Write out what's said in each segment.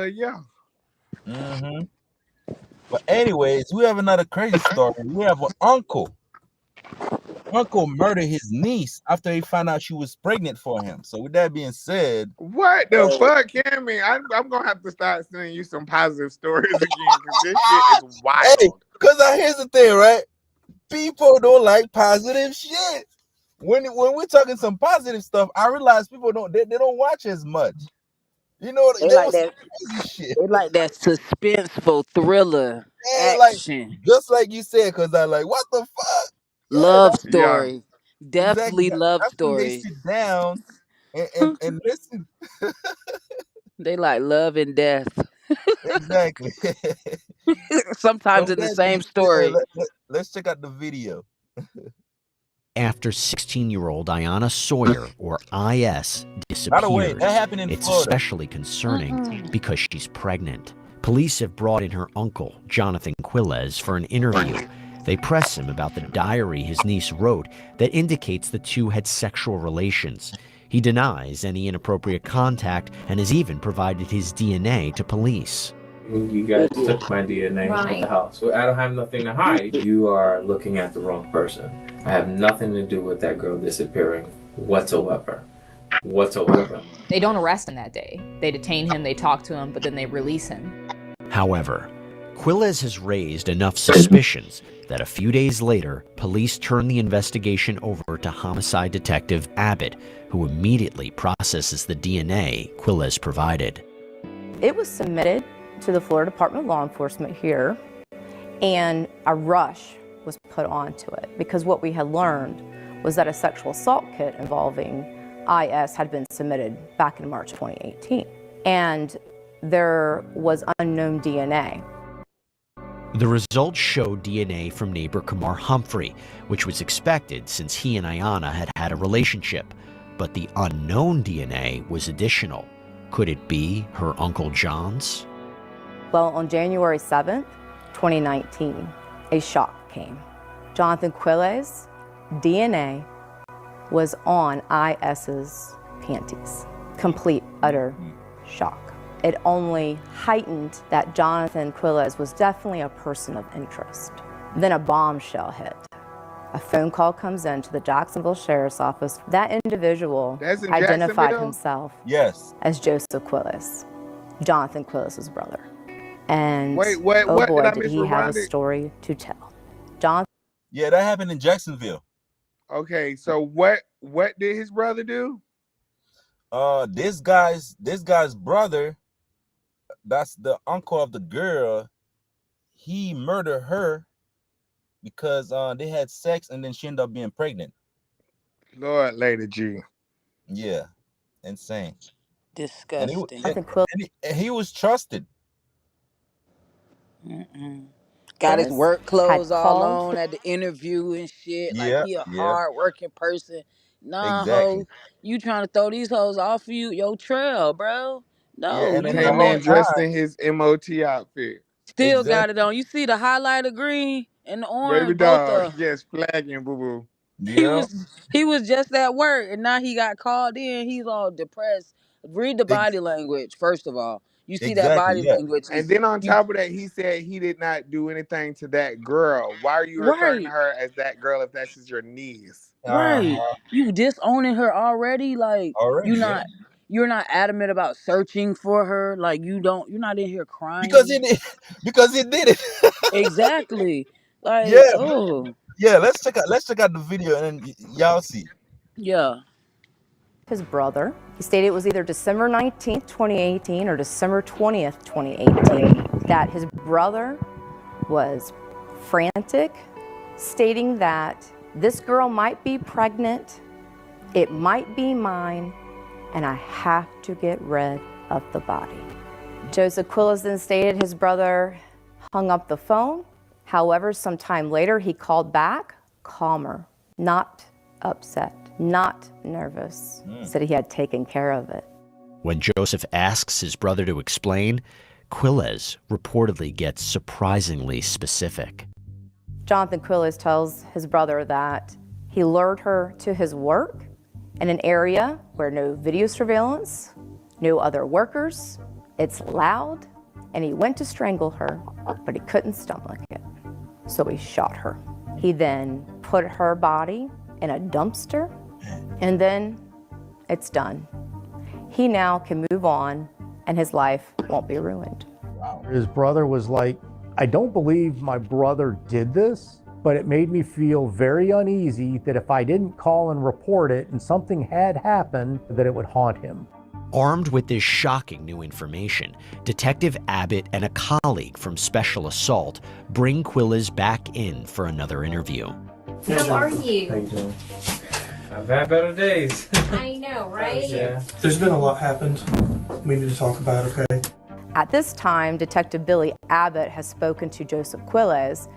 Yeah. Mm-hmm. But anyways, we have another crazy story. We have an uncle. Uncle murdered his niece after he found out she was pregnant for him. So with that being said, What the fuck, Cammy? I'm gonna have to start sending you some positive stories again because this shit is hey, wild. because here's the thing, right? People don't like positive shit. When we're talking some positive stuff, I realize people they don't watch as much. You know, They there like was some that. crazy shit. They like that suspenseful thriller And like action. just like you said, because I like what the fuck? Yeah, Love Yeah. story. exactly. Definitely love That's when they stories. sit down and listen. They like love and death. Exactly. So Sometimes with in the that same being said, story. let's check out the video. After 16-year-old Ayanna Sawyer, or IS, By the way, disappeared, that happened in it's Florida. especially concerning because she's pregnant. Police have brought in her uncle, Jonathan Quilez, for an interview. They press him about the diary his niece wrote that indicates the two had sexual relations. He denies any inappropriate contact and has even provided his DNA to police. You guys took my DNA at the house. Well, I don't have nothing to hide. You are looking at the wrong person. I have nothing to do with that girl disappearing whatsoever. They don't arrest him that day. They detain him, they talk to him, but then they release him. However, Quilez has raised enough suspicions that a few days later, police turned the investigation over to homicide detective Abbott, who immediately processes the DNA Quilez provided. It was submitted to the Florida Department of Law Enforcement here, and a rush was put onto it because what we had learned was that a sexual assault kit involving IS had been submitted back in March 2018, and there was unknown DNA. The results showed DNA from neighbor Kamar Humphrey, which was expected since he and Ayanna had had a relationship. But the unknown DNA was additional. Could it be her Uncle John's? Well, on January 7th, 2019, a shock came. Jonathan Quilez' DNA was on IS's panties. Complete, utter shock. It only heightened that Jonathan Quilez was definitely a person of interest. Then a bombshell hit. A phone call comes in to the Jacksonville Sheriff's Office. That individual identified himself as Joseph Quilez, Jonathan Quilez's brother. And what oh boy, did I did he have a story to tell. Jonathan. Yeah, that happened in Jacksonville. Okay, so what did his brother do? This guy's brother, that's the uncle of the girl. He murdered her because they had sex and then she ended up being pregnant. Lord, Lady G. Yeah, insane. Disgusting. And he was trusted. Got his work clothes all called. on at the interview and shit. Like Yeah, he a yeah. hard working person. Nah, Exactly. ho, you trying to throw these hoes off of your trail, bro? Yeah, No, and you then the gonna Came whole in let. dressed time, in his MOT outfit. Still got exactly. it on. You see the highlighter green and the Baby orange, both dog, of. yes, flagging, boo boo. He Yeah, was he was just at work and now he got called in. He's all depressed. Read the body language first of all. You see that exactly. body Yeah, language And is then on top of that, he said he did not do anything to that girl. Why are you referring to right, her as that girl if that's just your niece? right. You disowning her already. Like already. Yeah, you're not adamant about searching for her. Like you're not in here because crying. he did, because he did it. Exactly. Yeah, Like oh yeah. Let's check out the video and then y'all see. yeah. His brother. He stated it was either December 19th, 2018 or December 20th, 2018, that his brother was frantic, stating that this girl might be pregnant, it might be mine, and I have to get rid of the body. Joseph Quilez then stated his brother hung up the phone. However, sometime later he called back, calmer, not upset, not nervous, said he had taken care of it. When Joseph asks his brother to explain, Quilez reportedly gets surprisingly specific. Jonathan Quilez tells his brother that he lured her to his work in an area where no video surveillance, no other workers, It's loud, and he went to strangle her, but he couldn't stomach it, so he shot her. He then put her body in a dumpster, and then it's done. He now can move on, and his life won't be ruined. Wow. His brother was like, I don't believe my brother did this, but it made me feel very uneasy that if I didn't call and report it and something had happened, that it would haunt him. Armed with this shocking new information, Detective Abbott and a colleague from Special Assault bring Quilles back in for another interview. How are How you? you doing? I've had better days. I know, right? Yeah. There's been a lot happened. We need to talk about, okay? At this time, Detective Billy Abbott has spoken to Joseph Quilles,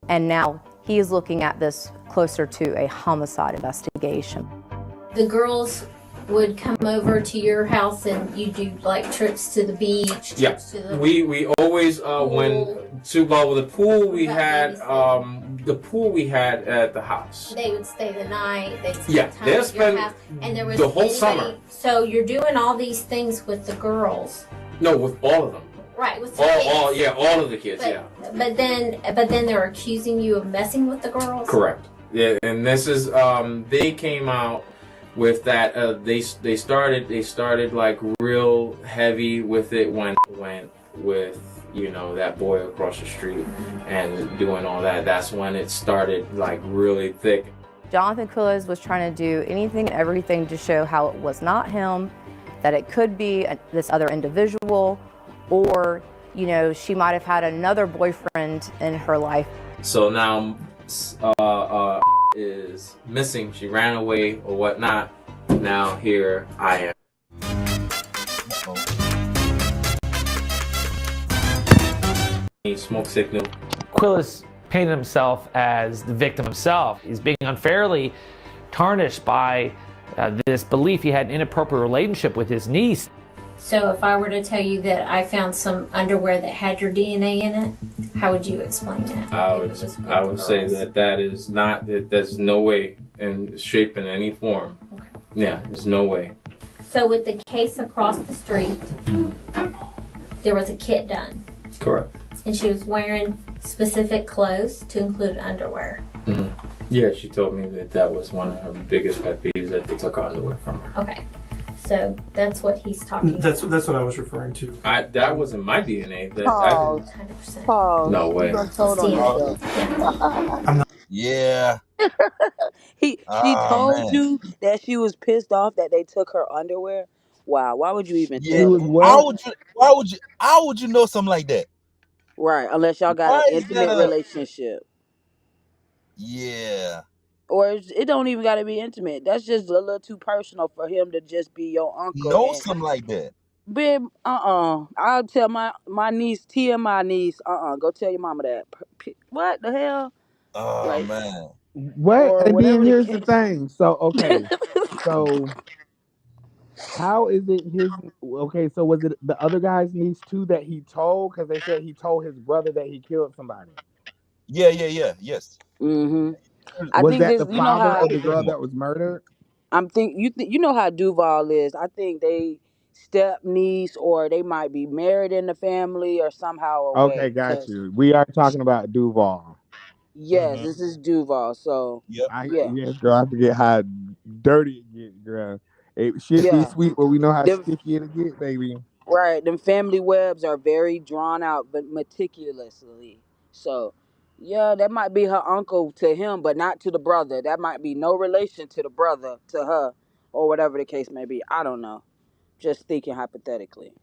and now he is looking at this closer to a homicide investigation. The girls would come over to your house and you do like trips to the beach. Yeah, trips to the we always when to go with the pool we had at the house. They would stay the night. They'd spend Yeah, time they'll at your spend house. And there was the whole anybody- summer. So you're doing all these things with the girls, No, with all of them. right? With the kids. All of the kids. But, Yeah, but then they're accusing you of messing with the girls. correct. Yeah, and this is they came out with that. They started like real heavy with it when went with that boy across the street and doing all that. That's when it started like really thick. Jonathan Quilles was trying to do anything and everything to show how it was not him, that it could be this other individual, or she might have had another boyfriend in her life. So now is missing. She ran away or whatnot. Now here I am. Smoke signal. Quilles painted himself as the victim himself. He's being unfairly tarnished by this belief he had an inappropriate relationship with his niece. So if I were to tell you that I found some underwear that had your DNA in it, how would you explain that? I would say that is not, there's no way in shape in any form. Yeah, there's no way. So with the case across the street, there was a kit done. Correct. And she was wearing specific clothes to include underwear. Mm-hmm. Yeah, she told me that was one of her biggest pet peeves, that they took her underwear from her. Okay. So that's what he's talking about. That's what I was referring to. That wasn't my DNA. Pause. 100%. Pause. No way. You done told on yourself. Yeah. She told you that she was pissed off that they took her underwear. Wow, why would you even Yeah. tell her? How would you know something like that? Right, unless y'all got Why an is intimate that relationship. Yeah. Or it don't even gotta be intimate. That's just a little too personal for him to just be your uncle. Know and- something like that. Babe, I'll tell my niece, Tia, my niece, go tell your mama that. What the hell? Oh Like- man. What? Or And whatever then the here's the case. thing. So okay, so how is it his? Okay, so was it the other guy's niece too that he told? Because they said he told his brother that he killed somebody. Yes. Mm-hmm. I Was think that this, the you know father how of the girl that was murdered? you know how Duval is. I think they step niece or they might be married in the family or somehow or way. Okay, got 'cause- you. We are talking about Duval. Yes, Mhm. this is Duval. So Yep. Yeah. Yes, girl. I forget how dirty it gets, girl. It should be Yeah. sweet, but we know how Them- sticky it'll get, baby. right, them family webs are very drawn out but meticulously. So yeah, that might be her uncle to him, but not to the brother. That might be no relation to the brother to her, or whatever the case may be. I don't know. Just thinking hypothetically.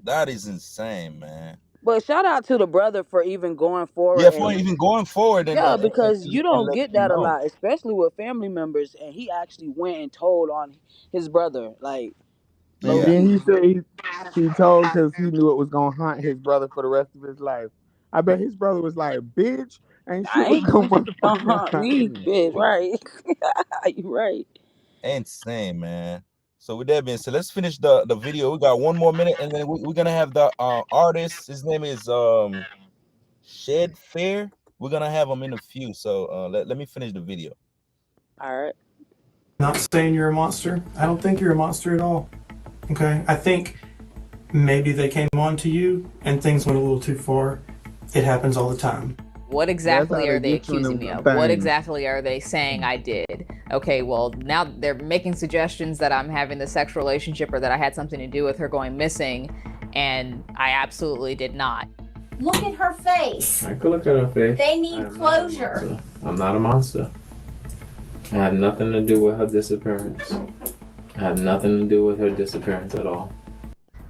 That is insane, man. But shout out to the brother for even going forward. Yeah, for and- even going forward. yeah, because you don't let get you that a know. lot, especially with family members. And he actually went and told on his brother, like, And Yeah. then he said he told because he knew it was gonna haunt his brother for the rest of his life. I bet his brother was like, "Bitch, ain't I shit was ain't gonna gonna motherfucking haunt me, me." bitch, right? You right. Insane, man. So with that being said, let's finish the video. We got 1 more minute, and then we're gonna have the artist. His name is Shed Fair. We're gonna have him in a few. So let me finish the video. All right. Not saying you're a monster. I don't think you're a monster at all. Okay? I think maybe they came on to you and things went a little too far. It happens all the time. What That's exactly how are they get you in accusing them me of? What things. exactly are they saying I did? Okay, well, now they're making suggestions that I'm having the sexual relationship or that I had something to do with her going missing, and I absolutely did not. Look at her face. I could look at her face. They need closure. I'm not a monster. I had nothing to do with her disappearance. I had nothing to do with her disappearance at all.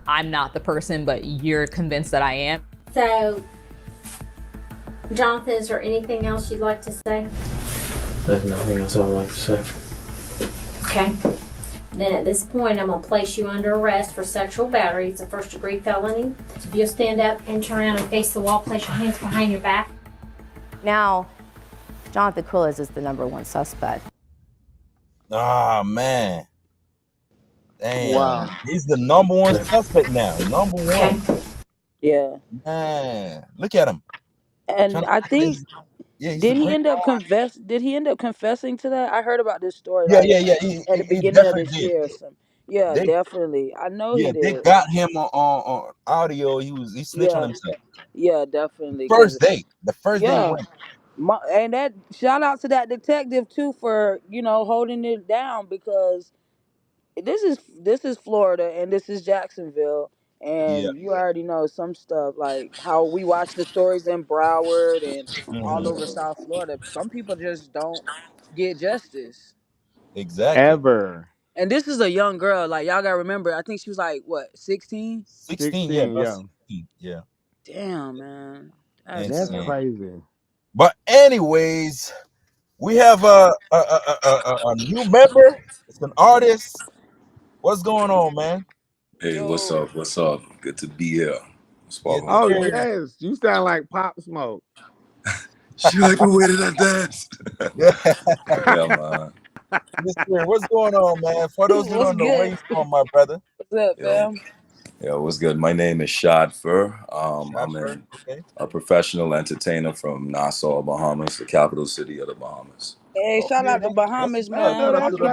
I'm not the person, but you're convinced that I am. So, Jonathan, is there anything else you'd like to say? There's nothing else I'd like to say. Okay. Then at this point, I'm going to place you under arrest for sexual battery. It's a first-degree felony. So if you'll stand up and turn around and face the wall, place your hands behind your back. Now, Jonathan Quilles is the #1 suspect. Ah, man. Damn. Wow. He's the #1 suspect now. #1. Yeah. Man. Look at him. And I think Yeah, did he end up confessing to that? I heard about this story Yeah, like yeah, yeah. at the He beginning of definitely this did. year or something. Yeah, They definitely. I know he they did. got him on audio. He snitched on Yeah. himself. Yeah, definitely. The first day he Yeah. went. And that shout out to that detective too for, holding it down, because this is Florida and this is Jacksonville, Yeah. and you already know some stuff like how we watch the stories in Broward and all over Mhm. South Florida. Some people just don't get justice. Exactly. Ever. And this is a young girl. Like, y'all gotta remember, I think she was like, what, 16? 16, yeah, 16, about yeah. 16. Yeah. Damn, man. That's That's Insane. sad. crazy. But anyways, we have a new member. It's an artist. What's going on, man? Hey, what's Yo. up? What's up? Good to be here. Yes, Sparkle. Oh, sir. yes. You sound like Pop Smoke. She like the way that I dance. Yeah, man. Yes, sir. What's going on, man? For those who What's don't know, where good? you from, my brother? What's up, Yo, fam? yo, what's good? My name is Shad Fur. I'm Shaffer. Okay. a professional entertainer from Nassau, Bahamas, the capital city of the Bahamas. Hey, shout Okay, out to that's Bahamas, what's up. I know man. Shout out that's to right. the